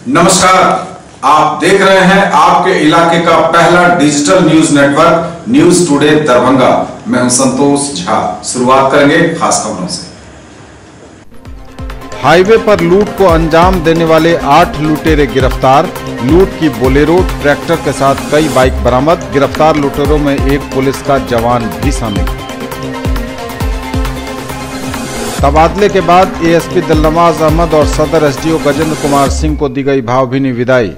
नमस्कार, आप देख रहे हैं आपके इलाके का पहला digital news network news today Darbhanga. मैं हूं संतोष झा। शुरुआत करेंगे खास खबरों से। हाईवे पर लूट को अंजाम देने वाले 8 लुटेरे गिरफ्तार। लूट की बोलेरो ट्रैक्टर के साथ कई बाइक बरामद। गिरफ्तार लुटेरों में एक पुलिस का जवान भी शामिल। तबादले के बाद एएसपी दिलनवाज अहमद और सदर एसडीओ गजेंद्र कुमार सिंह को दी गई भावभीनी विदाई।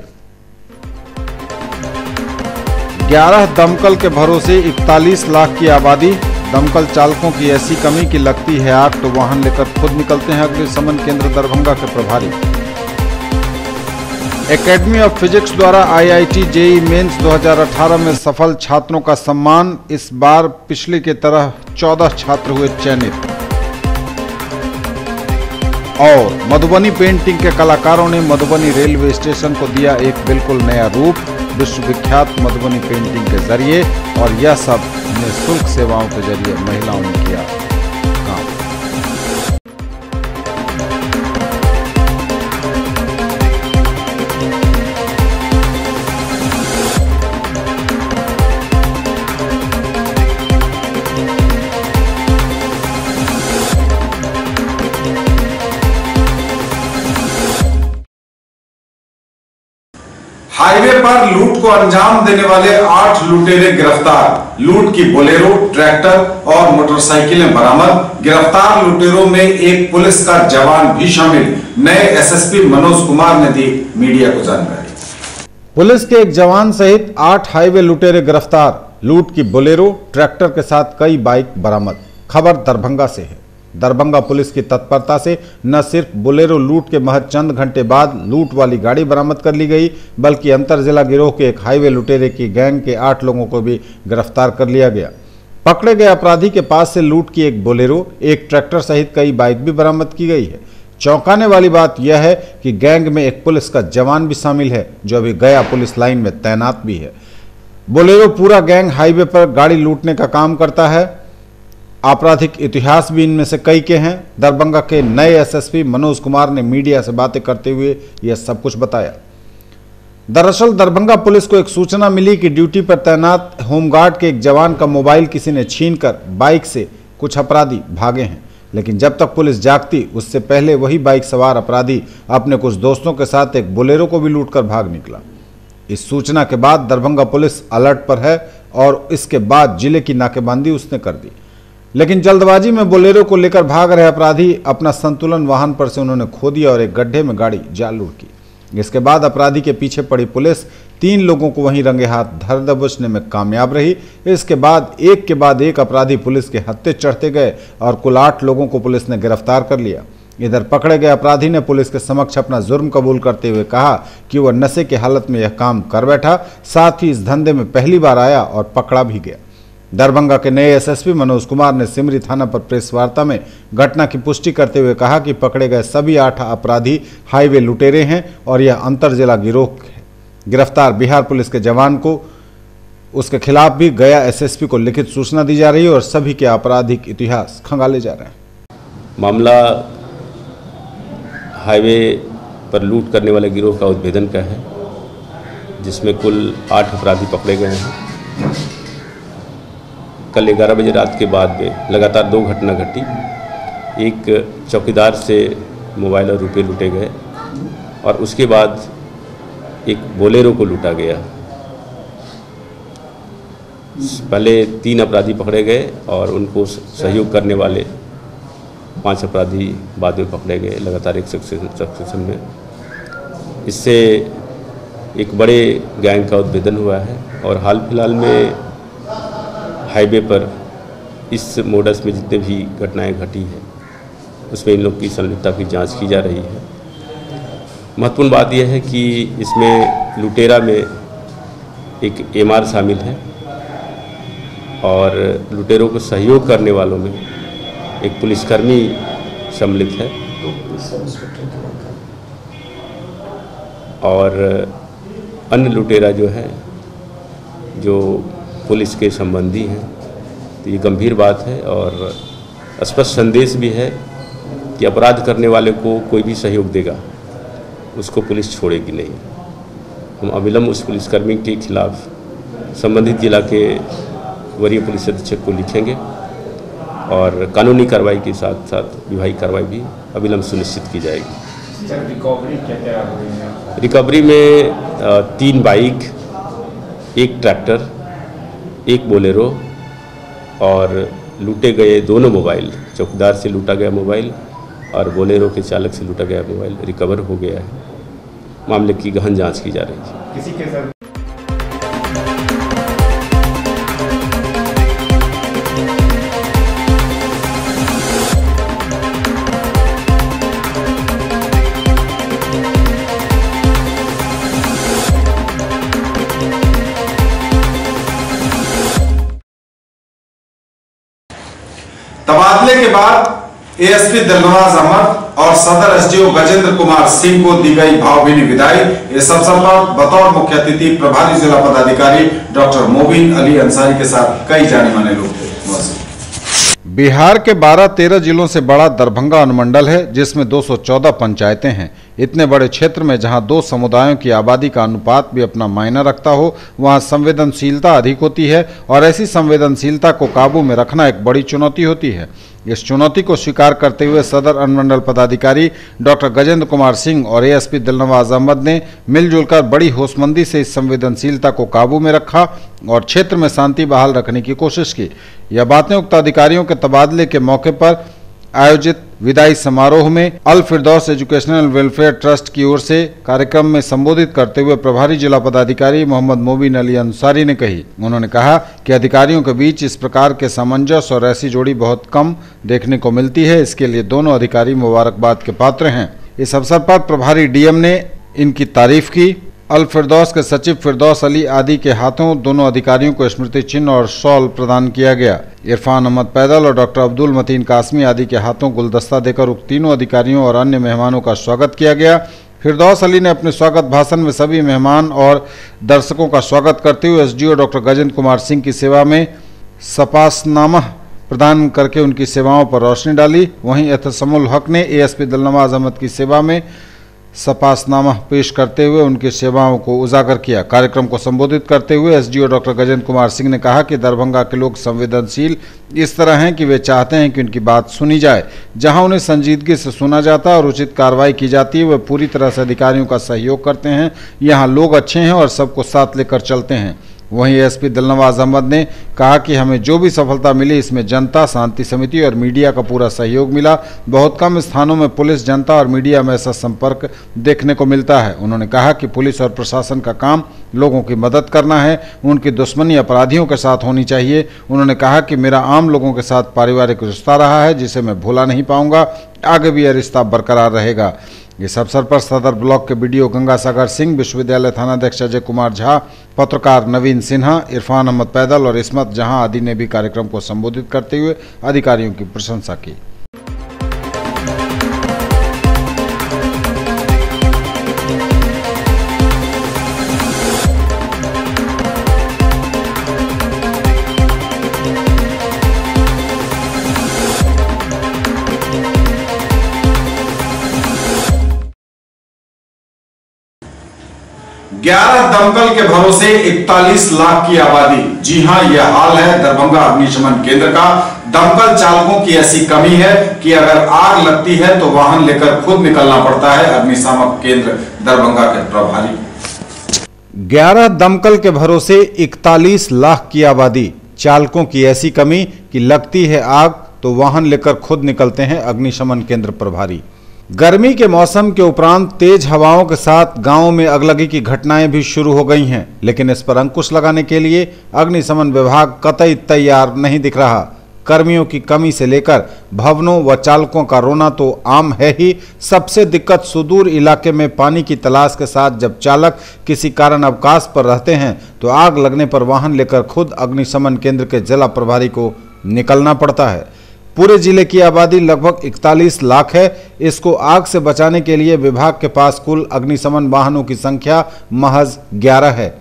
11 दमकल के भरोसे 41 लाख की आबादी। दमकल चालकों की ऐसी कमी कि लगती है आग तो वाहन लेकर खुद निकलते हैं अग्निशमन केंद्र दरभंगा के प्रभारी। एकेडमी ऑफ फिजिक्स द्वारा आईआईटी जेईई मेंस 2018 में सफल छात्रों का सम्मान। इस बार पिछले की तरह 14 छात्र हुए चयनित। और मधुबनी पेंटिंग के कलाकारों ने मधुबनी रेलवे स्टेशन को दिया एक बिल्कुल नया रूप विश्वविख्यात मधुबनी पेंटिंग के जरिए। और यह सब निःशुल्क सेवाओं के जरिए महिलाओं ने किया काम। हाईवे पर लूट को अंजाम देने वाले 8 लुटेरे गिरफ्तार। लूट की बोलेरो, ट्रैक्टर और मोटरसाइकिलें बरामद। गिरफ्तार लुटेरों में एक पुलिस का जवान भी शामिल। नए एसएसपी मनोज कुमार ने दी मीडिया को जानकारी। पुलिस के एक जवान सहित 8 हाईवे लुटेरे गिरफ्तार। लूट की बोलेरो, ट्रैक्टर के साथ कई बाइक बरामद। खबर दरभंगा से है। दरभंगा पुलिस की तत्परता से न सिर्फ बोलेरो लूट के महज चंद घंटे बाद लूट वाली गाड़ी बरामद कर ली गई, बल्कि अंतर जिला गिरोह के एक हाईवे लुटेरे की गैंग के 8 लोगों को भी गिरफ्तार कर लिया गया। पकड़े गए अपराधी के पास से लूट की एक बोलेरो, एक ट्रैक्टर सहित कई बाइक भी बरामद की गई है। चौंकाने वाली बात यह है कि गैंग में एक पुलिस का जवान भी शामिल है, जो अभी गया पुलिस लाइन में तैनात भी है। बोलेरो पूरा गैंग हाईवे पर गाड़ी लूटने का काम करता है। आपराधिक इतिहास भी इनमें से कई के हैं। दरभंगा के नए एसएसपी मनोज कुमार ने मीडिया से बातें करते हुए यह सब कुछ बताया। दरअसल दरभंगा पुलिस को एक सूचना मिली कि ड्यूटी पर तैनात होमगार्ड के एक जवान का मोबाइल किसी ने छीनकर बाइक से कुछ अपराधी भागे हैं। लेकिन जब तक पुलिस जागती उससे पहले वही बाइक सवार अपराधी अपने कुछ दोस्तों के साथ एक बोलेरो को भी लूटकर भाग निकला। इस सूचना के बाद दरभंगा पुलिस अलर्ट पर है और इसके बाद जिले की नाकेबंदी उसने कर दी। लेकिन जल्दबाजी में बोलेरो को लेकर भाग रहे अपराधी अपना संतुलन वाहन पर से उन्होंने खो दिया और एक गड्ढे में गाड़ी जा लुढ़की। इसके बाद अपराधी के पीछे पड़ी पुलिस 3 लोगों को वहीं रंगे हाथ धर दबोचने में कामयाब रही। इसके बाद एक अपराधी पुलिस के हत्थे चढ़ते गए और कुल 8 लोगों को पुलिस ने गिरफ्तार कर लिया। इधर पकड़े गए अपराधी ने पुलिस के समक्ष अपना जुर्म कबूल करते हुए कहा कि वह नशे की हालत में यह काम कर बैठा, साथ ही इस धंधे में पहली बार आया और पकड़ा भी गया। दरभंगा के नए एसएसपी मनोज कुमार ने सिमरी थाना पर प्रेस वार्ता में घटना की पुष्टि करते हुए कहा कि पकड़े गए सभी 8 अपराधी हाईवे लुटेरे हैं और यह अंतर जिला गिरोह है। गिरफ्तार बिहार पुलिस के जवान को उसके खिलाफ भी गया एसएसपी को लिखित सूचना दी जा रही है और सभी के आपराधिक इतिहास खंगाले जा रहे हैं। मामला हाईवे पर लूट करने वाले गिरोह का उद्भेदन का है, जिसमें कुल 8 अपराधी पकड़े गए हैं। कल 11 बजे रात के बाद में लगातार 2 घटना घटी। एक चौकीदार से मोबाइल और रुपये लूटे गए और उसके बाद एक बोलेरो को लूटा गया। पहले 3 अपराधी पकड़े गए और उनको सहयोग करने वाले 5 अपराधी बाद में पकड़े गए लगातार एक सक्सेशन में। इससे एक बड़े गैंग का उद्भेदन हुआ है और हाल फिलहाल में हाईवे पर इस मोडस में जितने भी घटनाएं घटी हैं उसमें इन लोग की संलिप्तता की जांच की जा रही है। महत्वपूर्ण बात यह है कि इसमें लुटेरा में एक एमआर शामिल है और लुटेरों को सहयोग करने वालों में एक पुलिसकर्मी सम्मिलित है और अन्य लुटेरा जो है जो पुलिस के संबंधी हैं। तो ये गंभीर बात है और स्पष्ट संदेश भी है कि अपराध करने वाले को कोई भी सहयोग देगा उसको पुलिस छोड़ेगी नहीं। हम अविलंब उस पुलिसकर्मी के खिलाफ संबंधित जिला के वरीय पुलिस अधीक्षक को लिखेंगे और कानूनी कार्रवाई के साथ साथ विभागीय कार्रवाई भी अविलंब सुनिश्चित की जाएगी। सर, रिकवरी क्या हो रही है? रिकवरी में 3 बाइक, 1 ट्रैक्टर, 1 बोलेरो और लूटे गए 2 मोबाइल, चौकीदार से लूटा गया मोबाइल और बोलेरो के चालक से लूटा गया मोबाइल रिकवर हो गया है। मामले की गहन जांच की जा रही है। किसी के साथ तबादले के बाद एएसपी दिलनवाज अहमद और सदर एसडीओ गजेंद्र कुमार सिंह को दी गई भावभीनी विदाई। इस अवसर पर बतौर मुख्य अतिथि प्रभारी जिला पदाधिकारी डॉक्टर मोबिन अली अंसारी के साथ कई जाने माने लोग थे। बिहार के 12-13 जिलों से बड़ा दरभंगा अनुमंडल है जिसमें 214 पंचायतें हैं। इतने बड़े क्षेत्र में जहां 2 समुदायों की आबादी का अनुपात भी अपना मायना रखता हो वहां संवेदनशीलता अधिक होती है और ऐसी संवेदनशीलता को काबू में रखना एक बड़ी चुनौती होती है। इस चुनौती को स्वीकार करते हुए सदर अनुमंडल पदाधिकारी डॉक्टर गजेंद्र कुमार सिंह और एएसपी दिलनवाज अहमद ने मिलजुल कर बड़ी होशमंदी से इस संवेदनशीलता को काबू में रखा और क्षेत्र में शांति बहाल रखने की कोशिश की। यह बातें उक्त अधिकारियों के तबादले के मौके पर आयोजित विदाई समारोह में अल फिरदौस एजुकेशनल वेलफेयर ट्रस्ट की ओर से कार्यक्रम में संबोधित करते हुए प्रभारी जिला पदाधिकारी मोहम्मद मोबिन अली अंसारी ने कही। उन्होंने कहा कि अधिकारियों के बीच इस प्रकार के सामंजस्य और ऐसी जोड़ी बहुत कम देखने को मिलती है। इसके लिए दोनों अधिकारी मुबारकबाद के पात्र हैं। इस अवसर पर प्रभारी डीएम ने इनकी तारीफ की। अल फिरदौस के सचिव फिरदौस अली आदि के हाथों दोनों अधिकारियों को स्मृति चिन्ह और शॉल प्रदान किया गया। इरफान अहमद पैदल और डॉक्टर अब्दुल मतीन कासमी आदि के हाथों गुलदस्ता देकर उक्त तीनों अधिकारियों और अन्य मेहमानों का स्वागत किया गया। फिरदौस अली ने अपने स्वागत भाषण में सभी मेहमान और दर्शकों का स्वागत करते हुए एसडीओ डॉक्टर गजेंद्र कुमार सिंह की सेवा में सपासनामा प्रदान करके उनकी सेवाओं पर रोशनी डाली। वहीं एहतसामुल हक ने एएसपी दिलनवाज अहमद की सेवा में सपासनामा पेश करते हुए उनकी सेवाओं को उजागर किया। कार्यक्रम को संबोधित करते हुए एसडीओ डॉक्टर गजेंद्र कुमार सिंह ने कहा कि दरभंगा के लोग संवेदनशील इस तरह हैं कि वे चाहते हैं कि उनकी बात सुनी जाए। जहां उन्हें संजीदगी से सुना जाता है और उचित कार्रवाई की जाती है वे पूरी तरह से अधिकारियों का सहयोग करते हैं। यहाँ लोग अच्छे हैं और सबको साथ लेकर चलते हैं। वहीं एसपी दिलनवाज अहमद ने कहा कि हमें जो भी सफलता मिली इसमें जनता, शांति समिति और मीडिया का पूरा सहयोग मिला। बहुत कम स्थानों में पुलिस, जनता और मीडिया में ऐसा संपर्क देखने को मिलता है। उन्होंने कहा कि पुलिस और प्रशासन का काम लोगों की मदद करना है, उनकी दुश्मनी अपराधियों के साथ होनी चाहिए। उन्होंने कहा कि मेरा आम लोगों के साथ पारिवारिक रिश्ता रहा है जिसे मैं भुला नहीं पाऊंगा, आगे भी यह रिश्ता बरकरार रहेगा। इस अवसर पर सदर ब्लॉक के बीडीओ गंगासागर सिंह, विश्वविद्यालय थानाध्यक्ष अजय कुमार झा, पत्रकार नवीन सिन्हा, इरफान अहमद पैदल और इस्मत जहां आदि ने भी कार्यक्रम को संबोधित करते हुए अधिकारियों की प्रशंसा की। 11 दमकल के भरोसे 41 लाख की आबादी। जी हां, यह हाल है दरभंगा अग्निशमन केंद्र का। दमकल चालकों की ऐसी कमी है कि अगर आग लगती है तो वाहन लेकर खुद निकलना पड़ता है। अग्निशामक केंद्र दरभंगा के प्रभारी। 11 दमकल के भरोसे 41 लाख की आबादी, चालकों की ऐसी कमी कि लगती है आग तो वाहन लेकर खुद निकलते हैं अग्निशमन केंद्र प्रभारी। गर्मी के मौसम के उपरांत तेज हवाओं के साथ गांवों में अगलगी की घटनाएं भी शुरू हो गई हैं, लेकिन इस पर अंकुश लगाने के लिए अग्निशमन विभाग कतई तैयार नहीं दिख रहा। कर्मियों की कमी से लेकर भवनों व चालकों का रोना तो आम है ही। सबसे दिक्कत सुदूर इलाके में पानी की तलाश के साथ जब चालक किसी कारण अवकाश पर रहते हैं तो आग लगने पर वाहन लेकर खुद अग्निशमन केंद्र के जिला प्रभारी को निकलना पड़ता है। पूरे जिले की आबादी लगभग 41 लाख है। इसको आग से बचाने के लिए विभाग के पास कुल अग्निशमन वाहनों की संख्या महज 11 है।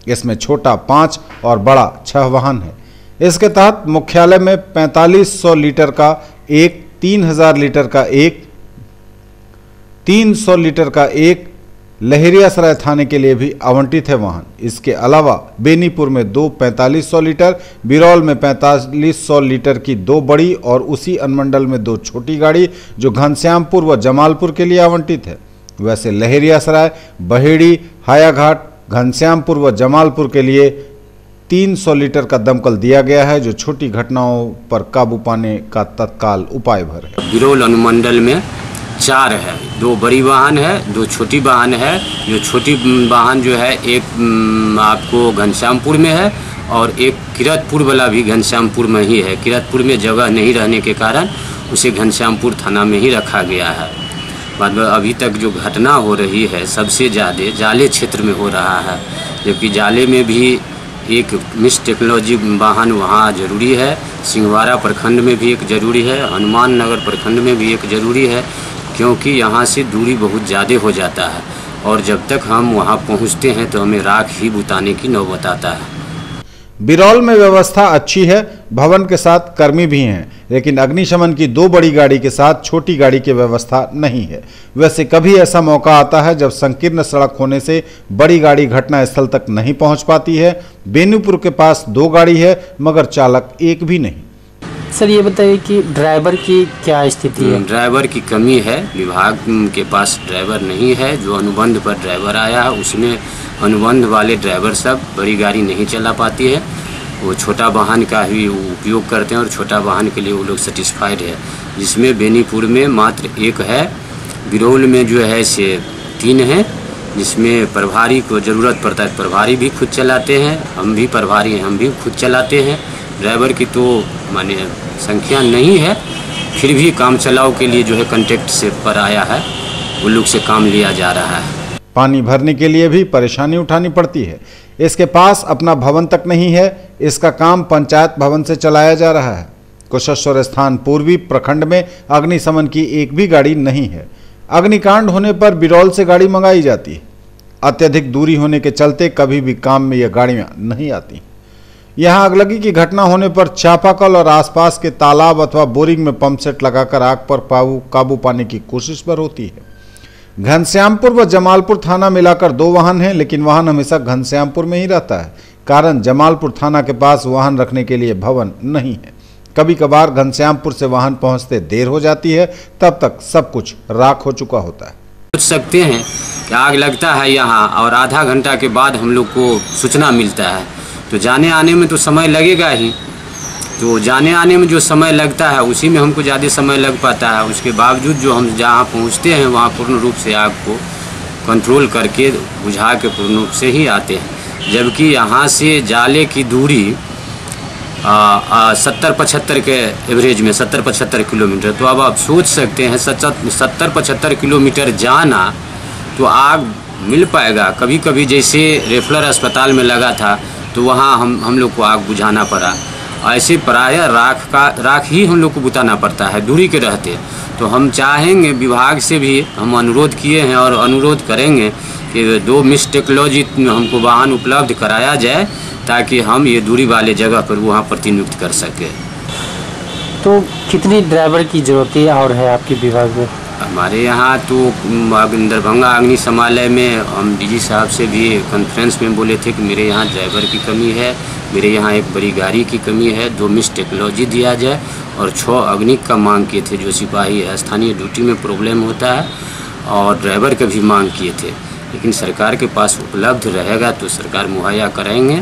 इसमें छोटा 5 और बड़ा 6 वाहन है। इसके तहत मुख्यालय में 4500 लीटर का एक, 3000 लीटर का एक, 300 लीटर का एक लहेरियासराय थाने के लिए भी आवंटित है वाहन। इसके अलावा बेनीपुर में 2 4500 लीटर, बिरौल में 4500 लीटर की 2 बड़ी और उसी अनुमंडल में 2 छोटी गाड़ी जो घनश्यामपुर व जमालपुर के लिए आवंटित है। वैसे लहेरियासराय, बहेड़ी, हायाघाट, घनश्यामपुर व जमालपुर के लिए 300 लीटर का दमकल दिया गया है जो छोटी घटनाओं पर काबू पाने का तत्काल उपाय भर है। बिरौल अनुमंडल में 4 है, 2 बड़ी वाहन है, 2 छोटी वाहन है। जो छोटी वाहन जो है एक आपको घनश्यामपुर में है और एक किरतपुर वाला भी घनश्यामपुर में ही है। किरतपुर में जगह नहीं रहने के कारण उसे घनश्यामपुर थाना में ही रखा गया है। बाद में अभी तक जो घटना हो रही है सबसे ज़्यादा जाले क्षेत्र में हो रहा है, जबकि जाले में भी एक मिस टेक्नोलॉजी वाहन वहाँ जरूरी है। सिंहवाड़ा प्रखंड में भी एक जरूरी है, हनुमान नगर प्रखंड में भी एक जरूरी है, क्योंकि यहाँ से दूरी बहुत ज़्यादा हो जाता है और जब तक हम वहाँ पहुँचते हैं तो हमें राख ही बुताने की नौबत आता है। बिरौल में व्यवस्था अच्छी है, भवन के साथ कर्मी भी हैं, लेकिन अग्निशमन की 2 बड़ी गाड़ी के साथ छोटी गाड़ी की व्यवस्था नहीं है। वैसे कभी ऐसा मौका आता है जब संकीर्ण सड़क होने से बड़ी गाड़ी घटनास्थल तक नहीं पहुंच पाती है। बेनीपुर के पास 2 गाड़ी है मगर चालक एक भी नहीं। सर ये बताइए कि ड्राइवर की क्या स्थिति है? ड्राइवर की कमी है, विभाग के पास ड्राइवर नहीं है। जो अनुबंध पर ड्राइवर आया है उसमें अनुबंध वाले ड्राइवर सब बड़ी गाड़ी नहीं चला पाती है, वो छोटा वाहन का ही उपयोग करते हैं और छोटा वाहन के लिए वो लोग सेटिस्फाइड है। जिसमें बेनीपुर में मात्र 1 है, बिरौल में जो है से 3 है, जिसमें प्रभारी को ज़रूरत पड़ता है, प्रभारी भी खुद चलाते हैं, हम भी प्रभारी हैं, हम भी खुद चलाते हैं। ड्राइवर की तो माने संख्या नहीं है, फिर भी काम चलाओ के लिए जो है कॉन्ट्रैक्ट से पर आया है, उन लोग से काम लिया जा रहा है। पानी भरने के लिए भी परेशानी उठानी पड़ती है। इसके पास अपना भवन तक नहीं है। इसका काम पंचायत भवन से चलाया जा रहा है। कुशेश्वर स्थान पूर्वी प्रखंड में अग्निशमन की एक भी गाड़ी नहीं है। अग्निकांड होने पर बिरौल से गाड़ी मंगाई जाती है। अत्यधिक दूरी होने के चलते कभी भी काम में यह गाड़ियां नहीं आती। यहां आगलगी की घटना होने पर चापाकल और आसपास के तालाब अथवा बोरिंग में पंप सेट लगाकर आग पर काबू पाने की कोशिश पर होती है। घनश्यामपुर व जमालपुर थाना मिलाकर 2 वाहन हैं, लेकिन वाहन हमेशा घनश्यामपुर में ही रहता है, कारण जमालपुर थाना के पास वाहन रखने के लिए भवन नहीं है। कभी कभार घनश्यामपुर से वाहन पहुंचते देर हो जाती है, तब तक सब कुछ राख हो चुका होता है। सोच सकते हैं कि आग लगता है यहाँ और आधा घंटा के बाद हम लोग को सूचना मिलता है, तो जाने आने में तो समय लगेगा ही। तो जाने आने में जो समय लगता है उसी में हमको ज़्यादा समय लग पाता है। उसके बावजूद जो हम जहाँ पहुँचते हैं वहाँ पूर्ण रूप से आग को कंट्रोल करके बुझा के पूर्ण रूप से ही आते हैं। जबकि यहाँ से जाले की दूरी 70-75 के एवरेज में 70-75 किलोमीटर। तो अब आप सोच सकते हैं 70-75 किलोमीटर जाना तो आग मिल पाएगा। कभी कभी जैसे रेफलर अस्पताल में लगा था तो वहाँ हम लोग को आग बुझाना पड़ा। ऐसे प्रायः राख ही हम लोग को बुताना पड़ता है दूरी के रहते। तो हम चाहेंगे, विभाग से भी हम अनुरोध किए हैं और अनुरोध करेंगे कि 2 मिस टेक्नोलॉजी हमको वाहन उपलब्ध कराया जाए ताकि हम ये दूरी वाले जगह पर वहाँ प्रतिनियुक्त कर सकें। तो कितनी ड्राइवर की ज़रूरत है और है आपके विभाग में? हमारे यहाँ तो दरभंगा अग्निशमालय में हम डीजी साहब से भी कॉन्फ्रेंस में बोले थे कि मेरे यहाँ ड्राइवर की कमी है, मेरे यहाँ एक बड़ी गाड़ी की कमी है, 2 मिस टेक्नोलॉजी दिया जाए और 6 अग्निक का मांग किए थे। जो सिपाही है स्थानीय ड्यूटी में प्रॉब्लम होता है और ड्राइवर का भी मांग किए थे, लेकिन सरकार के पास उपलब्ध रहेगा तो सरकार मुहैया कराएंगे।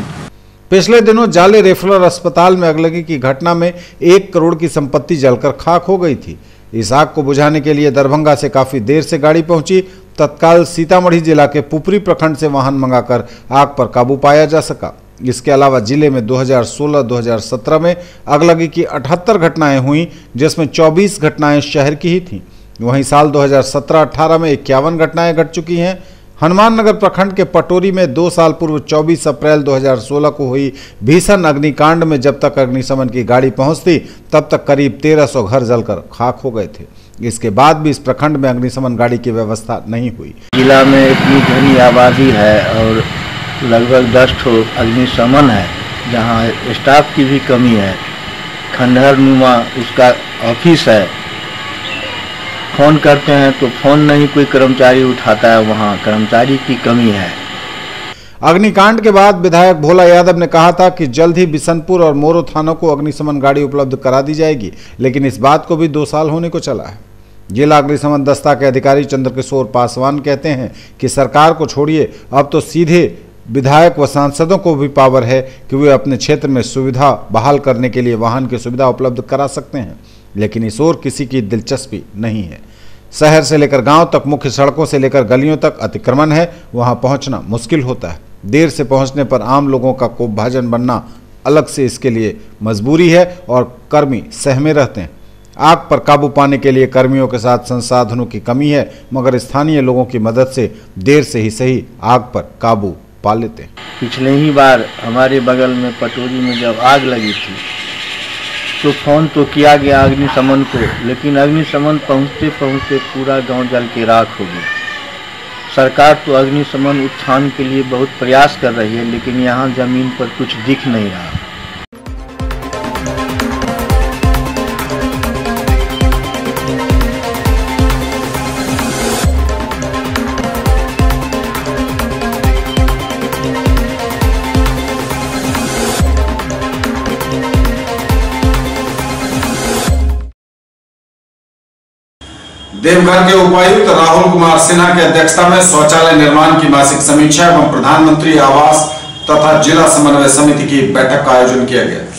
पिछले दिनों जाले रेफलर अस्पताल में अगलगी की घटना में 1 करोड़ की संपत्ति जलकर खाक हो गई थी। इस आग को बुझाने के लिए दरभंगा से काफी देर से गाड़ी पहुंची। तत्काल सीतामढ़ी जिला के पुपरी प्रखंड से वाहन मंगाकर आग पर काबू पाया जा सका। इसके अलावा जिले में 2016-2017 में अगलगी की 78 घटनाएं हुई, जिसमें 24 घटनाएं शहर की ही थीं। वहीं साल 2017-18 में 51 घटनाएं घट चुकी हैं। हनुमान नगर प्रखंड के पटोरी में 2 साल पूर्व 24 अप्रैल 2016 को हुई भीषण अग्निकांड में जब तक अग्निशमन की गाड़ी पहुंचती तब तक करीब 1300 घर जलकर खाक हो गए थे। इसके बाद भी इस प्रखंड में अग्निशमन गाड़ी की व्यवस्था नहीं हुई। जिला में इतनी घनी आबादी है और लगभग 10 ठो अग्निशमन है, जहां स्टाफ की भी कमी है। खंडहर नुमा उसका ऑफिस है, फोन करते हैं तो फोन नहीं कोई कर्मचारी उठाता है, वहाँ कर्मचारी की कमी है। अग्निकांड के बाद विधायक भोला यादव ने कहा था कि जल्द ही बिशनपुर और मोरो थानों को अग्निशमन गाड़ी उपलब्ध करा दी जाएगी, लेकिन इस बात को भी 2 साल होने को चला है। जिला अग्निशमन दस्ता के अधिकारी चंद्रकिशोर पासवान कहते हैं कि सरकार को छोड़िए, अब तो सीधे विधायक व सांसदों को भी पावर है कि वे अपने क्षेत्र में सुविधा बहाल करने के लिए वाहन की सुविधा उपलब्ध करा सकते हैं, लेकिन इस ओर किसी की दिलचस्पी नहीं है। शहर से लेकर गांव तक, मुख्य सड़कों से लेकर गलियों तक अतिक्रमण है, वहां पहुंचना मुश्किल होता है। देर से पहुंचने पर आम लोगों का कोपभाजन बनना अलग से इसके लिए मजबूरी है और कर्मी सहमे रहते हैं। आग पर काबू पाने के लिए कर्मियों के साथ संसाधनों की कमी है, मगर स्थानीय लोगों की मदद से देर से ही सही आग पर काबू पा लेते हैं। पिछले ही बार हमारे बगल में पटोरी में जब आग लगी थी तो फोन तो किया गया अग्निशमन को, लेकिन अग्निशमन पहुंचते पहुंचते पूरा गांव जल के राख हो गया। सरकार तो अग्निशमन उत्थान के लिए बहुत प्रयास कर रही है, लेकिन यहाँ जमीन पर कुछ दिख नहीं रहा। देवघर के उपायुक्त राहुल कुमार सिन्हा की अध्यक्षता में शौचालय निर्माण की मासिक समीक्षा एवं प्रधानमंत्री आवास तथा जिला समन्वय समिति की बैठक का आयोजन किया गया।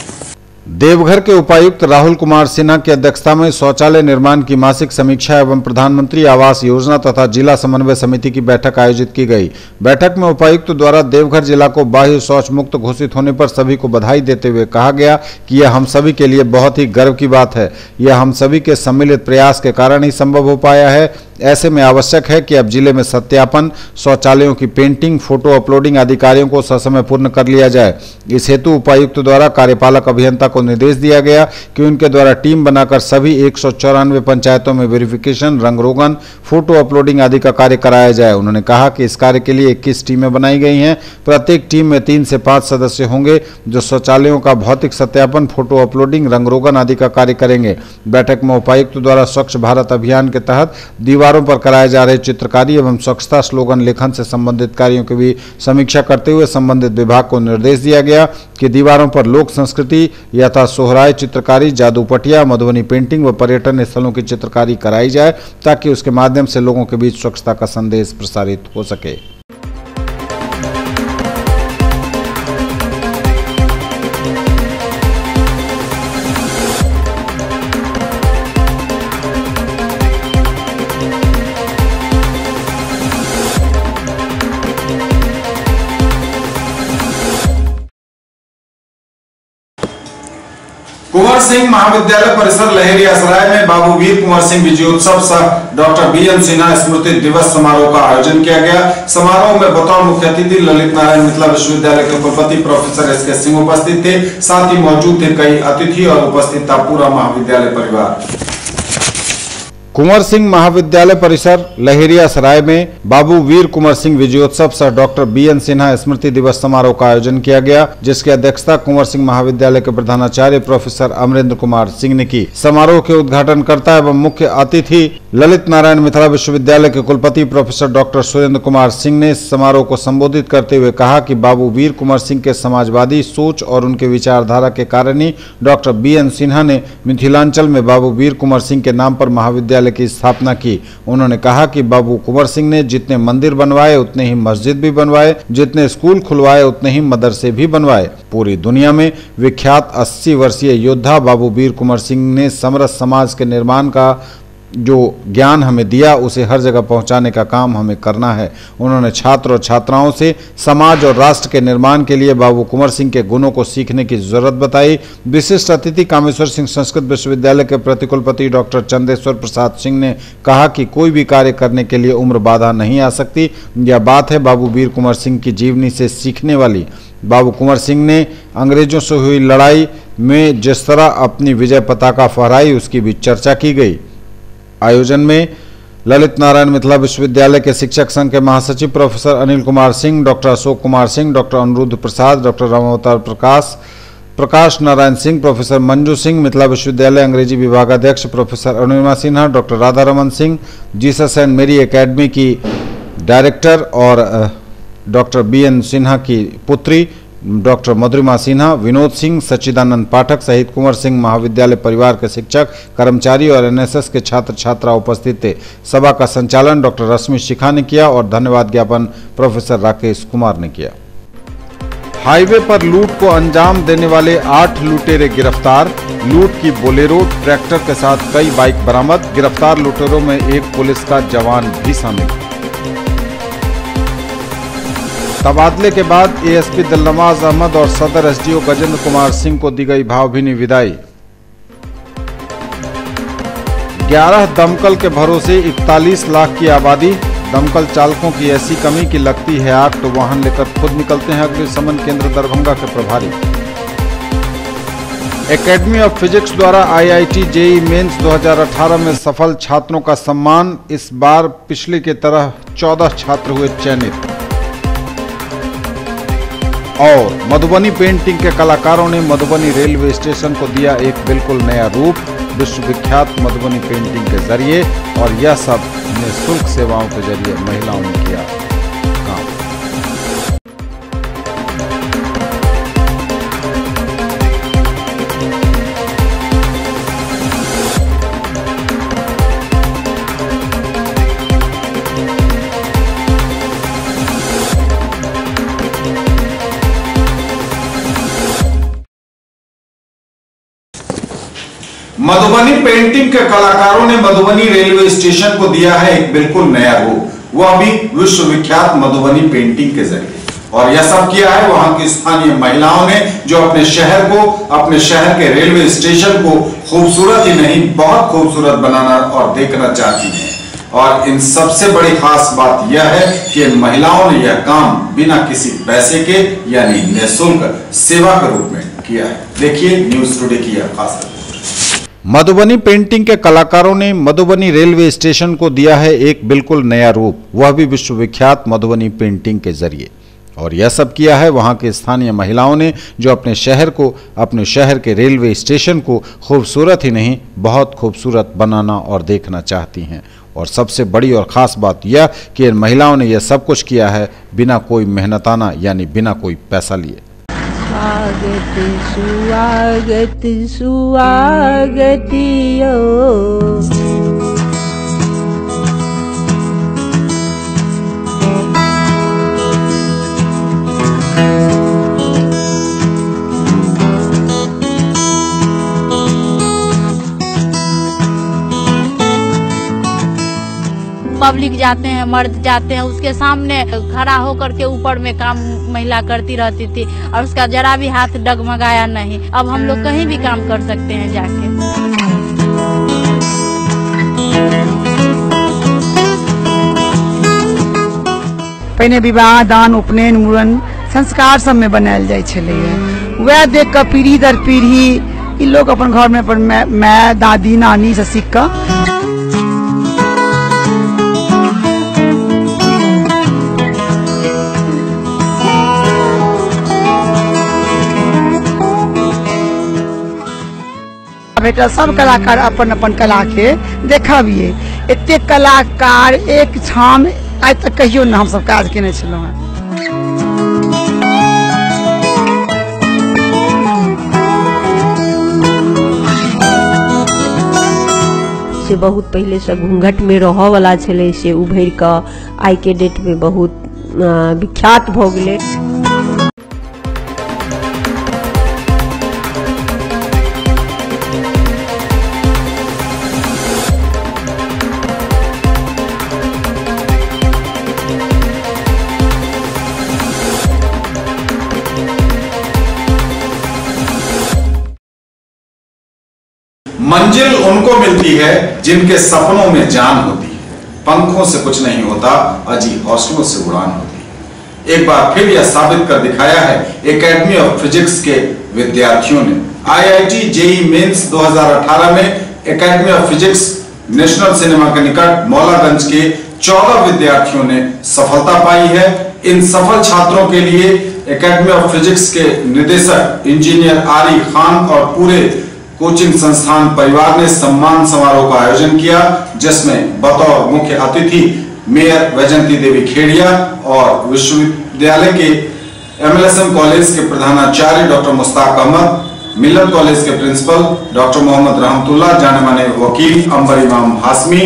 देवघर के उपायुक्त राहुल कुमार सिन्हा की अध्यक्षता में शौचालय निर्माण की मासिक समीक्षा एवं प्रधानमंत्री आवास योजना तथा जिला समन्वय समिति की बैठक आयोजित की गई। बैठक में उपायुक्त द्वारा देवघर जिला को बाह्य शौच मुक्त घोषित होने पर सभी को बधाई देते हुए कहा गया कि यह हम सभी के लिए बहुत ही गर्व की बात है। यह हम सभी के सम्मिलित प्रयास के कारण ही संभव हो पाया है। ऐसे में आवश्यक है कि अब जिले में सत्यापन, शौचालयों की पेंटिंग, फोटो अपलोडिंग आदि कार्यों को ससमय पूर्ण कर लिया जाए। इस हेतु उपायुक्त द्वारा कार्यपालक अभियंता को निर्देश दिया गया कि उनके द्वारा टीम बनाकर सभी 194 पंचायतों में वेरिफिकेशन, रंग रोगन, फोटो अपलोडिंग आदि का कार्य कराया जाए। उन्होंने कहा कि इस कार्य के लिए 21 टीमें बनाई गई हैं। प्रत्येक टीम में 3 से 5 सदस्य होंगे जो शौचालयों का भौतिक सत्यापन, फोटो अपलोडिंग, रंग रोगन आदि का कार्य करेंगे। बैठक में उपायुक्त द्वारा स्वच्छ भारत अभियान के तहत दीवारों पर कराए जा रहे चित्रकारी एवं स्वच्छता स्लोगन लेखन से संबंधित कार्यों की भी समीक्षा करते हुए संबंधित विभाग को निर्देश दिया गया कि दीवारों पर लोक संस्कृति यथा सोहराय चित्रकारी, जादू पटिया, मधुबनी पेंटिंग व पर्यटन स्थलों की चित्रकारी कराई जाए ताकि उसके माध्यम से लोगों के बीच स्वच्छता का संदेश प्रसारित हो सके। कुंवर सिंह महाविद्यालय परिसर लहेरियासराय में बाबू वीर कुंवर सिंह विजयोत्सव सह डॉक्टर बीएन सिन्हा स्मृति दिवस समारोह का आयोजन किया गया। समारोह में बतौर मुख्य अतिथि ललित नारायण मिथिला विश्वविद्यालय के कुलपति प्रोफेसर एसके सिंह उपस्थित थे। साथ ही मौजूद थे कई अतिथि और उपस्थित था पूरा महाविद्यालय परिवार। कुंवर सिंह महाविद्यालय परिसर लहेरियासराय में बाबू वीर कुंवर सिंह विजयोत्सव सह डॉक्टर बीएन सिन्हा स्मृति दिवस समारोह का आयोजन किया गया, जिसकी अध्यक्षता कुंवर सिंह महाविद्यालय के प्रधानाचार्य प्रोफेसर अमरेंद्र कुमार सिंह ने की। समारोह के उद्घाटनकर्ता एवं मुख्य अतिथि ललित नारायण मिथिला विश्वविद्यालय के कुलपति प्रोफेसर डॉक्टर सुरेंद्र कुमार सिंह ने समारोह को संबोधित करते हुए कहा कि बाबू वीर कुंवर सिंह के समाजवादी सोच और उनके विचारधारा के कारण ही डॉक्टर बीएन सिन्हा ने मिथिलांचल में बाबू वीर कुंवर सिंह के नाम पर महाविद्यालय की स्थापना की। उन्होंने कहा कि बाबू कुंवर सिंह ने जितने मंदिर बनवाए उतने ही मस्जिद भी बनवाए, जितने स्कूल खुलवाए उतने ही मदरसे भी बनवाए। पूरी दुनिया में विख्यात 80 वर्षीय योद्धा बाबू वीर कुंवर सिंह ने समरस समाज के निर्माण का जो ज्ञान हमें दिया उसे हर जगह पहुंचाने का काम हमें करना है। उन्होंने छात्र और छात्राओं से समाज और राष्ट्र के निर्माण के लिए बाबू कुंवर सिंह के गुणों को सीखने की जरूरत बताई। विशिष्ट अतिथि कामेश्वर सिंह संस्कृत विश्वविद्यालय के प्रतिकुलपति डॉक्टर चंदेश्वर प्रसाद सिंह ने कहा कि कोई भी कार्य करने के लिए उम्र बाधा नहीं आ सकती। यह बात है बाबू वीर कुंवर सिंह की जीवनी से सीखने वाली। बाबू कुंवर सिंह ने अंग्रेजों से हुई लड़ाई में जिस तरह अपनी विजय पताका फहराई उसकी भी चर्चा की गई। आयोजन में ललित नारायण मिथिला विश्वविद्यालय के शिक्षक संघ के महासचिव professor Anil Kumar Singh, doctor Ashok Kumar Singh, doctor Anuruddh Prasad, doctor Ramavatar Prakash Narayan Singh, professor Manju Singh, Mithila विश्वविद्यालय अंग्रेजी विभागाध्यक्ष professor Arunima Sinha, doctor Radha Raman Singh, Jesus and Mary academy की डायरेक्टर और डॉक्टर BN सिन्हा की पुत्री डॉक्टर मधुरिमा सिन्हा, विनोद सिंह, सच्चिदानंद पाठक सहित कुंवर सिंह महाविद्यालय परिवार के शिक्षक, कर्मचारी और NSS के छात्र छात्रा उपस्थित थे। सभा का संचालन डॉक्टर रश्मि शिखा ने किया और धन्यवाद ज्ञापन प्रोफेसर राकेश कुमार ने किया। हाईवे पर लूट को अंजाम देने वाले 8 लुटेरे गिरफ्तार। लूट की बोलेरो ट्रैक्टर के साथ कई बाइक बरामद। गिरफ्तार लुटेरों में एक पुलिस का जवान भी शामिल। तबादले के बाद ASP दिलनवाज अहमद और सदर SDO गजेंद्र कुमार सिंह को दी गई भावभीनी विदाई। 11 दमकल के भरोसे 41 लाख की आबादी। दमकल चालकों की ऐसी कमी कि लगती है आग तो वाहन लेकर खुद निकलते हैं अग्निशमन केंद्र दरभंगा के प्रभारी। एकेडमी ऑफ फिजिक्स द्वारा IIT JEE मेंस 2018 में सफल छात्रों का सम्मान। इस बार पिछले की तरह 14 छात्र हुए चयनित। और मधुबनी पेंटिंग के कलाकारों ने मधुबनी रेलवे स्टेशन को दिया एक बिल्कुल नया रूप विश्वविख्यात मधुबनी पेंटिंग के जरिए। और यह सब निःशुल्क सेवाओं के जरिए महिलाओं ने किया काम। मधुबनी पेंटिंग के कलाकारों ने मधुबनी रेलवे स्टेशन को दिया है एक बिल्कुल नया रूप, वह भी विश्वविख्यात मधुबनी पेंटिंग के जरिए। और यह सब किया है वहां की स्थानीय महिलाओं ने, जो अपने शहर के रेलवे स्टेशन को खूबसूरत ही नहीं बहुत खूबसूरत बनाना और देखना चाहती हैं। और इन सबसे बड़ी खास बात यह है कि इन महिलाओं ने यह काम बिना किसी पैसे के यानी निःशुल्क सेवा के रूप में किया है। देखिए न्यूज टुडे की यह खास रिपोर्ट। मधुबनी पेंटिंग के कलाकारों ने मधुबनी रेलवे स्टेशन को दिया है एक बिल्कुल नया रूप, वह भी विश्वविख्यात मधुबनी पेंटिंग के जरिए। और यह सब किया है वहां के स्थानीय महिलाओं ने, जो अपने शहर के रेलवे स्टेशन को खूबसूरत ही नहीं बहुत खूबसूरत बनाना और देखना चाहती हैं। और सबसे बड़ी और ख़ास बात यह कि इन महिलाओं ने यह सब कुछ किया है बिना कोई मेहनताना यानी बिना कोई पैसा लिए। स्वागत स्वागत स्वागतियो। पब्लिक जाते हैं, मर्द जाते हैं, उसके सामने खड़ा होकर के ऊपर में काम महिला करती रहती थी और उसका जरा भी हाथ डगमगाया नहीं। अब हम लोग कहीं भी काम कर सकते हैं जाके। पहले विवाह दान उपनयन मूड़न संस्कार सब में बनायल जाय छलैया, वह देख कर पीढ़ी दर पीढ़ी ई लोग अपन घर में अपन माय दादी नानी से सीख कर बेटा सब कलाकार अपन अपन कला के देखाबिए। एते कलाकार एक छाम आज तक कहियो न हम सब काज केने छलौ हैं। से बहुत पहले से घूंघट में रह वाला छले से उभर के आई के डेट में बहुत विख्यात भ गेले। मंजिल उनको मिलती है जिनके सपनों में जान होती है। पंखों से कुछ नहीं होता, अजी हौसलों से उड़ान होती है। एक बार फिर यह साबित कर दिखाया है एकेडमी ऑफ फिजिक्स के विद्यार्थियों ने। IIT JEE मेंस 2018 में academy of physics national cinema के निकट मौलागंज के 14 विद्यार्थियों ने सफलता पाई है। इन सफल छात्रों के लिए एकेडमी ऑफ फिजिक्स के निदेशक इंजीनियर आरी खान और पूरे कोचिंग संस्थान परिवार ने सम्मान समारोह का आयोजन किया, जिसमें बतौर मुख्य अतिथि मेयर वैजंती देवी खेड़िया और विश्वविद्यालय के MLSM कॉलेज के प्रधानाचार्य डॉक्टर मुश्ताक अहमद, मिल्लत कॉलेज के प्रिंसिपल डॉक्टर मोहम्मद रहमतुल्लाह, जाने माने वकील अंबर इमाम हाशमी,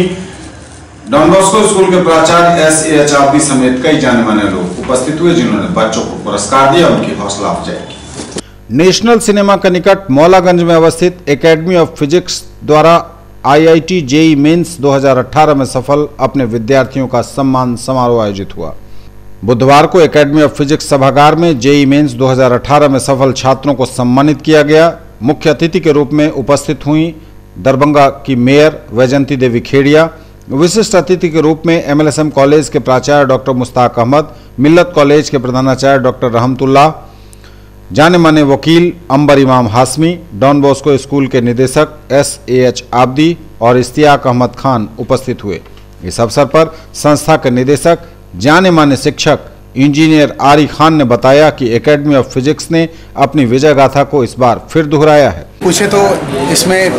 डॉन बॉस्को स्कूल के प्राचार्य SAH आब्दी समेत कई जाने माने लोग उपस्थित हुए, जिन्होंने बच्चों को पुरस्कार दिया, उनकी हौसला अफजाई की। नेशनल सिनेमा के निकट मौलागंज में अवस्थित एकेडमी ऑफ फिजिक्स द्वारा IIT JEE मेंस 2018 में सफल अपने विद्यार्थियों का सम्मान समारोह आयोजित हुआ। बुधवार को एकेडमी ऑफ फिजिक्स सभागार में JEE मेंस 2018 में सफल छात्रों को सम्मानित किया गया। मुख्य अतिथि के रूप में उपस्थित हुई दरभंगा की मेयर वैजंती देवी खेड़िया, विशिष्ट अतिथि के रूप में MLSM कॉलेज के प्राचार्य डॉक्टर मुश्ताक अहमद, मिल्लत कॉलेज के प्रधानाचार्य डॉक्टर रहमतुल्लाह, जाने माने वकील अंबर इमाम हाशमी, डॉन बॉस्को स्कूल के निदेशक SAH आब्दी और इश्तियाक अहमद खान उपस्थित हुए। इस अवसर पर संस्था के निदेशक जाने माने शिक्षक इंजीनियर आरी खान ने बताया कि एकेडमी ऑफ फिजिक्स ने अपनी विजय गाथा को इस बार फिर दोहराया है। पूछे तो इसमें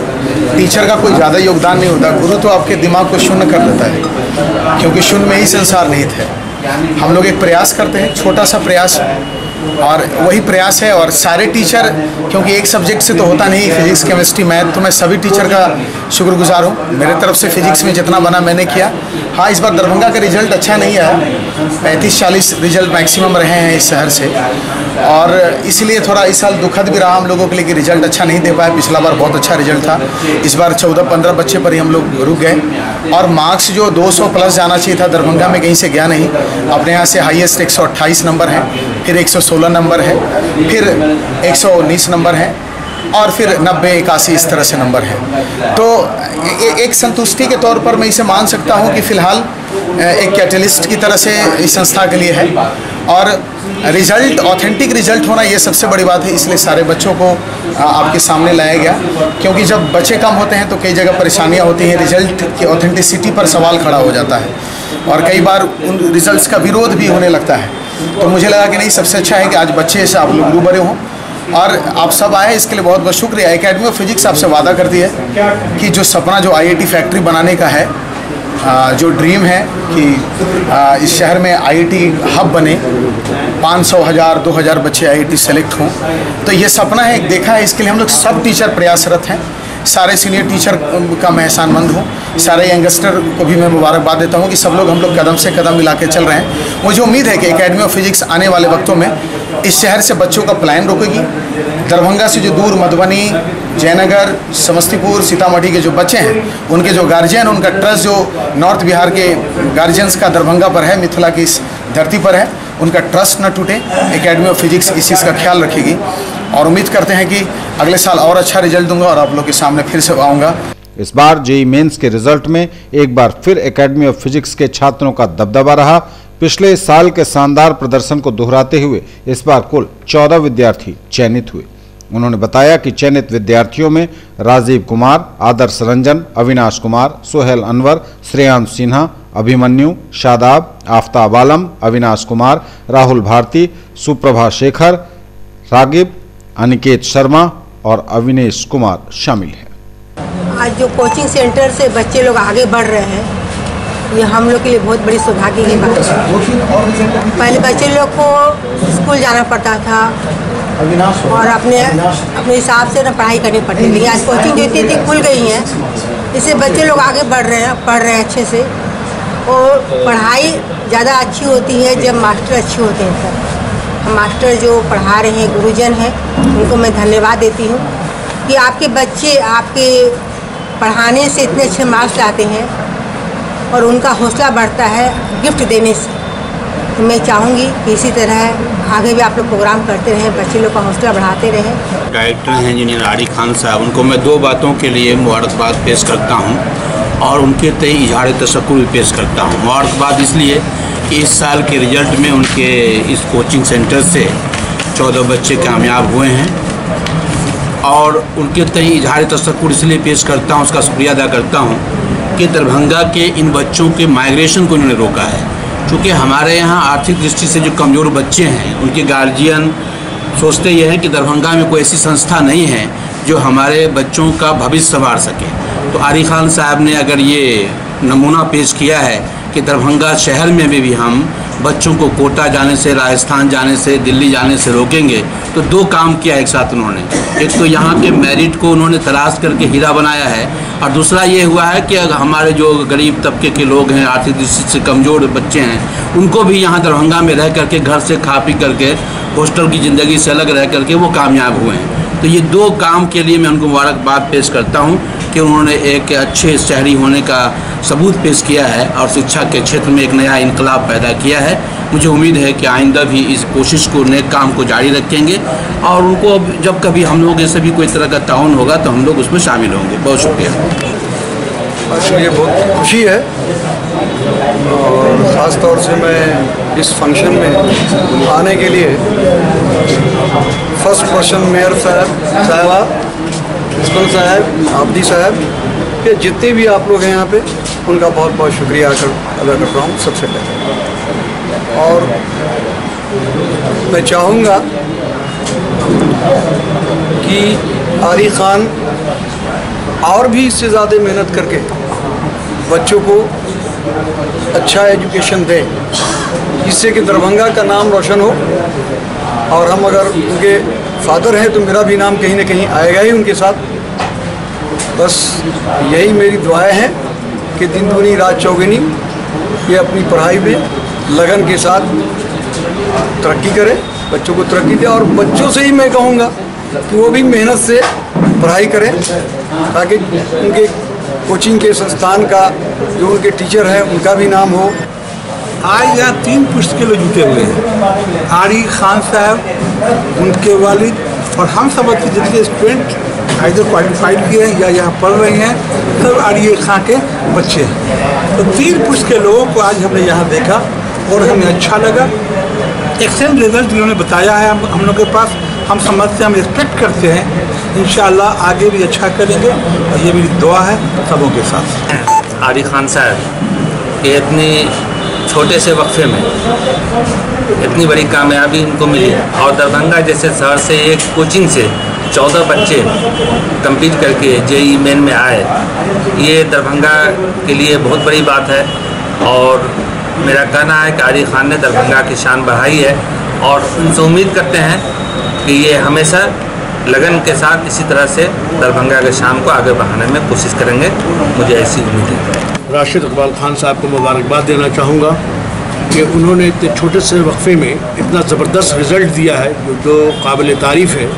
टीचर का कोई ज़्यादा योगदान नहीं होता, गुरु तो आपके दिमाग को शून्य कर देता है, क्योंकि शून्य में ही संसार निहित है। हम लोग एक प्रयास करते हैं, छोटा सा प्रयास, और वही प्रयास है। और सारे टीचर, क्योंकि एक सब्जेक्ट से तो होता नहीं, फिजिक्स केमिस्ट्री मैथ, तो मैं सभी टीचर का शुक्रगुजार हूँ। मेरे तरफ से फिजिक्स में जितना बना मैंने किया। हाँ, इस बार दरभंगा का रिजल्ट अच्छा नहीं है, 35-40 रिजल्ट मैक्सिमम रहे हैं इस शहर से, और इसलिए थोड़ा इस साल दुखद भी रहा हम लोगों के लिए कि रिजल्ट अच्छा नहीं दे पाए। पिछला बार बहुत अच्छा रिजल्ट था, इस बार 14-15 बच्चे पर ही हम लोग रुक गए। और मार्क्स जो 200 प्लस जाना चाहिए था दरभंगा में, कहीं से गया नहीं। अपने यहाँ से हाईएस्ट 128 नंबर है, फिर 116 नंबर है, फिर 119 नंबर है, और फिर 90-81 इस तरह से नंबर है। तो एक संतुष्टि के तौर पर मैं इसे मान सकता हूँ कि फ़िलहाल एक कैटलिस्ट की तरह से इस संस्था के लिए है। और रिजल्ट, ऑथेंटिक रिजल्ट होना ये सबसे बड़ी बात है, इसलिए सारे बच्चों को आपके सामने लाया गया। क्योंकि जब बच्चे कम होते हैं तो कई जगह परेशानियाँ होती हैं, रिजल्ट की ऑथेंटिसिटी पर सवाल खड़ा हो जाता है, और कई बार उन रिजल्ट्स का विरोध भी होने लगता है। तो मुझे लगा कि नहीं, सबसे अच्छा है कि आज बच्चे से आप लोग रूबरू हों, और आप सब आए, इसके लिए बहुत बहुत शुक्रिया। एकेडमी ऑफ फिजिक्स आपसे वादा करती है कि जो सपना जो IIT फैक्ट्री बनाने का है, जो ड्रीम है कि इस शहर में IIT हब बने, 500, 1000, 2000 बच्चे IIT सेलेक्ट हों, तो ये सपना है, देखा है। इसके लिए हम लोग सब टीचर प्रयासरत हैं। सारे सीनियर टीचर का मैं एहसानमंद हूँ, सारे यंगस्टर को भी मैं मुबारकबाद देता हूँ कि सब लोग, हम लोग कदम से कदम मिला के चल रहे हैं। मुझे उम्मीद है कि एकेडमी ऑफ फिजिक्स आने वाले वक्तों में इस शहर से बच्चों का पलायन रोकेगी। दरभंगा से जो दूर मधुबनी, जयनगर, समस्तीपुर, सीतामढ़ी के जो बच्चे हैं, उनके जो गार्जियन, उनका ट्रस्ट जो नॉर्थ बिहार के गार्जियंस का दरभंगा पर है, मिथिला की इस धरती पर है, उनका ट्रस्ट न टूटे। एकेडमी ऑफ फिजिक्स इस चीज़ का ख्याल रखेगी, और उम्मीद करते हैं कि अगले साल और अच्छा रिजल्ट दूंगा और आप लोग के सामने फिर से आऊँगा। इस बार JEE मेंस के रिजल्ट में एक बार फिर एकेडमी ऑफ फिजिक्स के छात्रों का दबदबा रहा। पिछले साल के शानदार प्रदर्शन को दोहराते हुए इस बार कुल 14 विद्यार्थी चयनित हुए। उन्होंने बताया कि चयनित विद्यार्थियों में राजीव कुमार, आदर्श रंजन, अविनाश कुमार, सोहेल अनवर, श्रेयांश सिन्हा, अभिमन्यु, शादाब, आफ्ताब आलम, अविनाश कुमार, राहुल भारती, सुप्रभा शेखर, रागिब, अनिकेत शर्मा और अविनेश कुमार शामिल हैं। आज जो कोचिंग सेंटर से बच्चे लोग आगे बढ़ रहे हैं, ये हम लोग के लिए बहुत बड़ी सौभाग्य की बात है। पहले बच्चे लोग को स्कूल जाना पड़ता था और अपने हिसाब से ना पढ़ाई करनी पड़ती थी। आज कोचिंग जो इतनी खुल गई हैं, इससे बच्चे लोग आगे बढ़ रहे हैं, पढ़ रहे हैं अच्छे से, और पढ़ाई ज़्यादा अच्छी होती है जब मास्टर अच्छे होते हैं। सर, मास्टर जो पढ़ा रहे हैं, गुरुजन हैं, उनको मैं धन्यवाद देती हूँ कि आपके बच्चे आपके पढ़ाने से इतने अच्छे मार्क्स लाते हैं और उनका हौसला बढ़ता है गिफ्ट देने से। तो मैं चाहूँगी कि इसी तरह आगे भी आप लोग प्रोग्राम करते रहें, बच्चे लोग का हौसला बढ़ाते रहें। डायरेक्टर हैं इंजीनियर आरिफ खान साहब, उनको मैं दो बातों के लिए मुबारकबाद पेश करता हूं और उनके तय इजहार तशक्कुर भी पेश करता हूं। मुबारकबाद इसलिए कि इस साल के रिजल्ट में उनके इस कोचिंग सेंटर से 14 बच्चे कामयाब हुए हैं और उनके तय इजहार तशक्कुर इसलिए पेश करता हूं, उसका शुक्रिया अदा करता हूं कि दरभंगा के इन बच्चों के माइग्रेशन को उन्होंने रोका है। क्योंकि हमारे यहाँ आर्थिक दृष्टि से जो कमज़ोर बच्चे हैं उनके गार्जियन सोचते ये हैं कि दरभंगा में कोई ऐसी संस्था नहीं है जो हमारे बच्चों का भविष्य संवार सके। तो आरिफ खान साहब ने अगर ये नमूना पेश किया है कि दरभंगा शहर में भी हम बच्चों को कोटा जाने से, राजस्थान जाने से, दिल्ली जाने से रोकेंगे, तो दो काम किया एक साथ उन्होंने। एक तो यहाँ के मेरिट को उन्होंने तलाश करके हीरा बनाया है और दूसरा ये हुआ है कि अगर हमारे जो गरीब तबके के लोग हैं, आर्थिक दृष्टि से कमज़ोर बच्चे हैं, उनको भी यहाँ दरभंगा में रह करके घर से खा पी करके हॉस्टल की ज़िंदगी से अलग रह करके वो कामयाब हुए हैं। तो ये दो काम के लिए मैं उनको मुबारकबाद पेश करता हूँ कि उन्होंने एक अच्छे शहरी होने का सबूत पेश किया है और शिक्षा के क्षेत्र में एक नया इनकलाब पैदा किया है। मुझे उम्मीद है कि आइंदा भी इस कोशिश को, नेक काम को जारी रखेंगे और उनको जब कभी हम लोग ऐसे भी कोई तरह का ताउन होगा तो हम लोग उसमें शामिल होंगे। बहुत शुक्रिया। ये बहुत खुशी है और ख़ास तौर से मैं इस फंक्शन में आने के लिए फर्स्ट पर्सन मेयर साहबा, प्रिंसिपल साहब, आबदी साहब, ये जितने भी आप लोग हैं यहाँ पे, उनका बहुत बहुत शुक्रिया अदा करता हूँ सबसे पहले। और मैं चाहूँगा कि आरिफ खान और भी इससे ज़्यादा मेहनत करके बच्चों को अच्छा एजुकेशन दें, जिससे कि दरभंगा का नाम रोशन हो। और हम अगर उनके फादर हैं तो मेरा भी नाम कहीं ना कहीं आएगा ही उनके साथ। बस यही मेरी दुआएं हैं कि दिन दूनी रात चौगुनी ये अपनी पढ़ाई में लगन के साथ तरक्की करें, बच्चों को तरक्की दें। और बच्चों से ही मैं कहूँगा कि वो भी मेहनत से पढ़ाई करें ताकि उनके कोचिंग के संस्थान का जो उनके टीचर हैं उनका भी नाम हो। आज यहाँ 3 पुस्तकें लोग जुटे हुए हैं, आरिफ खान साहब, उनके वालिद और हम सब जितने स्टूडेंट आइधर क्वालिफाइड किए हैं या यहाँ पढ़ रहे हैं, सब आरिफ खान के बच्चे हैं। तो 3 पुस्तकें लोगों को आज हमने यहाँ देखा और हमें अच्छा लगा। एक्सेलेंट रिजल्ट इन्होंने बताया है हम लोग के पास, हम समझते हैं, हम एक्सपेक्ट करते हैं इंशाअल्लाह आगे भी अच्छा करेंगे और ये मेरी दुआ है सबों के साथ। आरिफ खान साहब ये अपने छोटे से वक्फे में इतनी बड़ी कामयाबी इनको मिली और दरभंगा जैसे शहर से एक कोचिंग से 14 बच्चे कम्पीट करके जेईई मेन में आए, ये दरभंगा के लिए बहुत बड़ी बात है। और मेरा कहना है कि आरिफ खान ने दरभंगा की शान बढ़ाई है और उनसे उम्मीद करते हैं कि ये हमेशा लगन के साथ इसी तरह से दरभंगा के शान को आगे बढ़ाने में कोशिश करेंगे, मुझे ऐसी उम्मीद है। राशिद इकबाल खान साहब को मुबारकबाद देना चाहूँगा कि उन्होंने इतने छोटे से वक्फे में इतना ज़बरदस्त रिज़ल्ट दिया है जो काबिल तारीफ़ है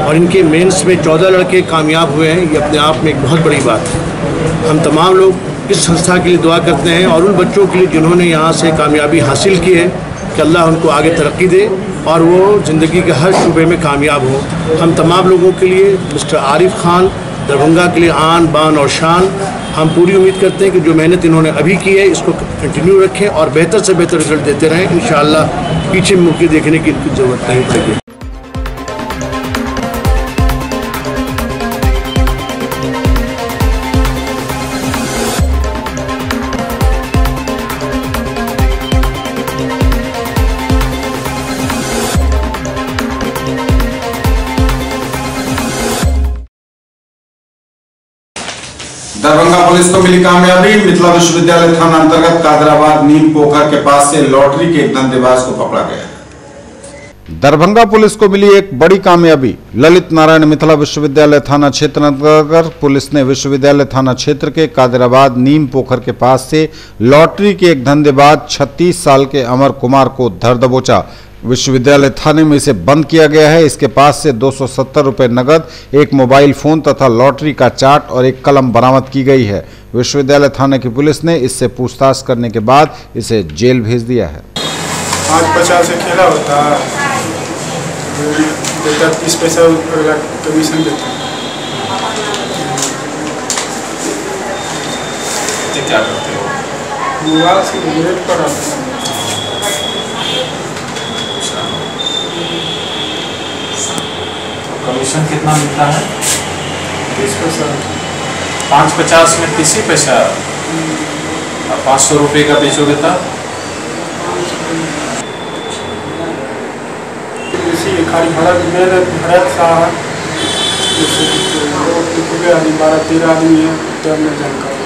और इनके मेंस में 14 लड़के कामयाब हुए हैं, ये अपने आप में एक बहुत बड़ी बात है। हम तमाम लोग इस संस्था के लिए दुआ करते हैं और उन बच्चों के लिए जिन्होंने यहाँ से कामयाबी हासिल की है कि अल्लाह उनको आगे तरक्की दे और वो ज़िंदगी के हर शूबे में कामयाब हो। हम तमाम लोगों के लिए मिस्टर आरिफ खान दरभंगा के लिए आन बान और शान। हम पूरी उम्मीद करते हैं कि जो मेहनत इन्होंने अभी की है इसको कंटिन्यू रखें और बेहतर से बेहतर रिजल्ट देते रहें। इंशाअल्लाह पीछे मुड़ के देखने की इनकी ज़रूरत नहीं पड़ेगी। दरभंगा पुलिस को मिली कामयाबी। मिथिला विश्वविद्यालय थाना अंतर्गत कादराबाद नीम पोखर के पास से लॉटरी के एक धंधेबाज को पकड़ा गया। दरभंगा पुलिस को मिली एक बड़ी कामयाबी। ललित नारायण मिथिला विश्वविद्यालय थाना क्षेत्र अंतर्गत पुलिस ने विश्वविद्यालय थाना क्षेत्र के कादराबाद नीम पोखर के पास से लॉटरी के एक धंधेबाज 36 साल के अमर कुमार को धर दबोचा। विश्वविद्यालय थाने में इसे बंद किया गया है। इसके पास से 270 रुपए नगद, एक मोबाइल फोन तथा लॉटरी का चार्ट और एक कलम बरामद की गई है। विश्वविद्यालय थाने की पुलिस ने इससे पूछताछ करने के बाद इसे जेल भेज दिया है। 5-50 से खेला होता है। देता 30 पैसा अगला कमीशन देता। क्या करते हो? मोबाइल से रेट पर आते हैं। कमीशन कितना मिलता है? 30 पैसा। 5.50 में 30 ही पैसा। और 500 रुपये का बेचोगे तब? इसी खाली भाड़ा मेरे भाड़ा सा 12-13 आदमी है तब मैं जानकारी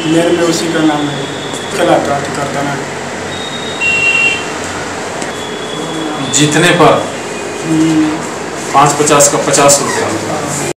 मेरे में उसी का नाम है चलाता करता ना। जीतने पर 5.50 का 50 रुपया मिलता है।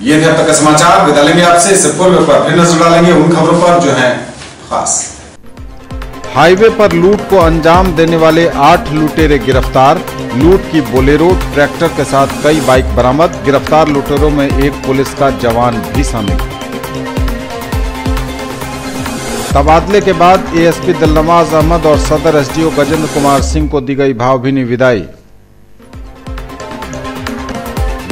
ये थे अब तक के समाचार। विदा लेंगे आपसे। इससे पूर्व पर फिर नजर डालेंगे उन खबरों पर जो हैं खास। हाईवे पर लूट को अंजाम देने वाले 8 लुटेरे गिरफ्तार। लूट की बोलेरो ट्रैक्टर के साथ कई बाइक बरामद। गिरफ्तार लुटेरों में एक पुलिस का जवान भी शामिल। तबादले के बाद एएसपी दिलनवाज अहमद और सदर एसडीओ गजेंद्र कुमार सिंह को दी गई भावभीनी विदाई।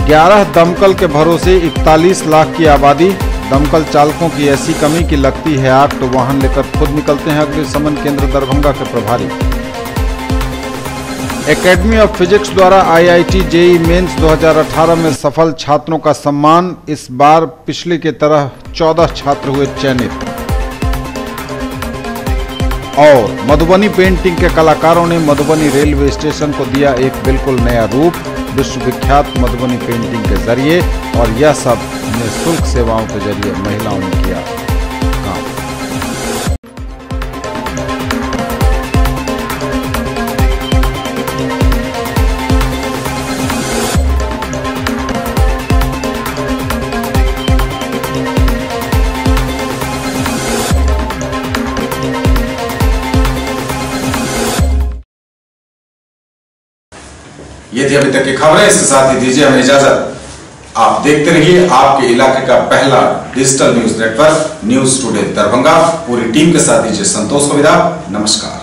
11 दमकल के भरोसे 41 लाख की आबादी। दमकल चालकों की ऐसी कमी कि लगती है आग तो वाहन लेकर खुद निकलते हैं अग्निशमन केंद्र दरभंगा के प्रभारी। एकेडमी ऑफ फिजिक्स द्वारा आईआईटी जेईई मेंस 2018 में सफल छात्रों का सम्मान। इस बार पिछले की तरह 14 छात्र हुए चयनित। और मधुबनी पेंटिंग के कलाकारों ने मधुबनी रेलवे स्टेशन को दिया एक बिल्कुल नया रूप विश्वविख्यात मधुबनी पेंटिंग के जरिए। और यह सब निःशुल्क सेवाओं के जरिए महिलाओं ने किया काम। ये थी अभी तक की खबरें। इसके साथ ही दीजिए हमें इजाजत। आप देखते रहिए आपके इलाके का पहला digital news network news today Darbhanga. पूरी टीम के साथ दीजिए संतोष को विदा। नमस्कार।